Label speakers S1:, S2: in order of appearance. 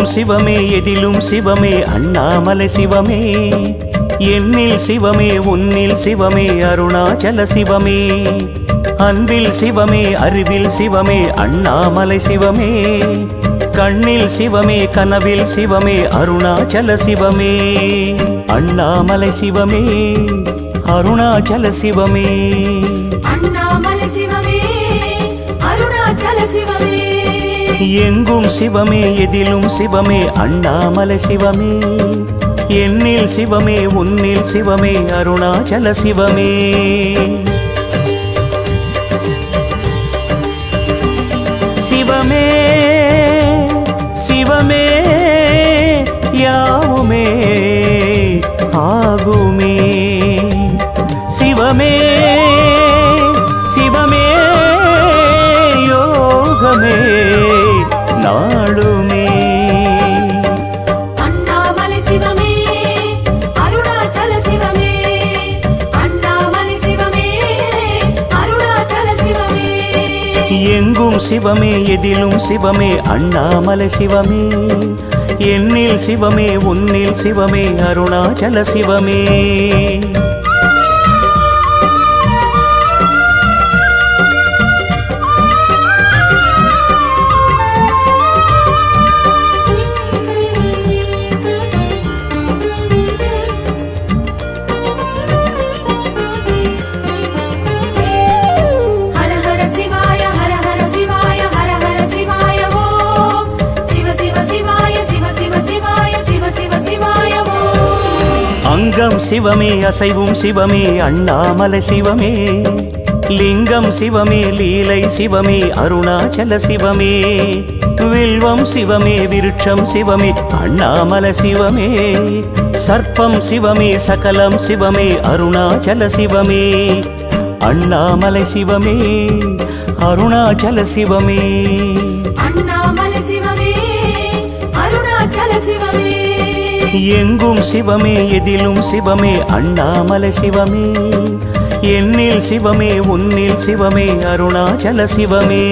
S1: எங்கும் சிவமே எதிலும் சிவமே அண்ணாமலை சிவமே என்னில் சிவமே உன்னில் சிவமே அருணாச்சல சிவமே அன்பில் சிவமே அறிவில் சிவமே அண்ணாமலை சிவமே கண்ணில் சிவமே கனவில் சிவமே அருணாச்சல சிவமே அண்ணாமலை சிவமே அருணாச்சல சிவமே
S2: அண்ணாமலை சிவமே அருணாச்சல சிவமே
S1: எங்கும் சிவமே எதிலும் சிவமே அண்ணாமலை சிவமே என்னில் சிவமே உன்னில் சிவமே அருணாச்சல சிவமே சிவமே சிவமே யாவுமே ஆகுமே சிவமே சிவமே யோகமே நாளுமே
S2: அண்ணாமலை சிவமே அருணாச்சல சிவமே அண்ணாமலை சிவமே அருணாச்சல சிவமே
S1: எங்கும் சிவமே எதிலும் சிவமே அண்ணாமலை சிவமே என்னில் சிவமே உன்னில் சிவமே அருணாச்சல சிவமே அங்கம் சிவமே அசைவும் சிவமே அண்ணாமலை சிவமே லிங்கம் சிவமே லீலை சிவமே அருணாச்சல சிவமே வில்வம் சிவமே விருட்சம் சிவமே அண்ணாமலை சிவமே சர்ப்பம் சிவமே சகலம் சிவமே அருணாச்சல சிவமே அண்ணாமலை சிவமே அருணாச்சல சிவமே
S2: அண்ணாமலை சிவமே அருணாச்சல சிவமே
S1: எங்கும் சிவமே எதிலும் சிவமே அண்ணாமலை சிவமே என்னில் சிவமே உன்னில் சிவமே அருணாச்சல சிவமே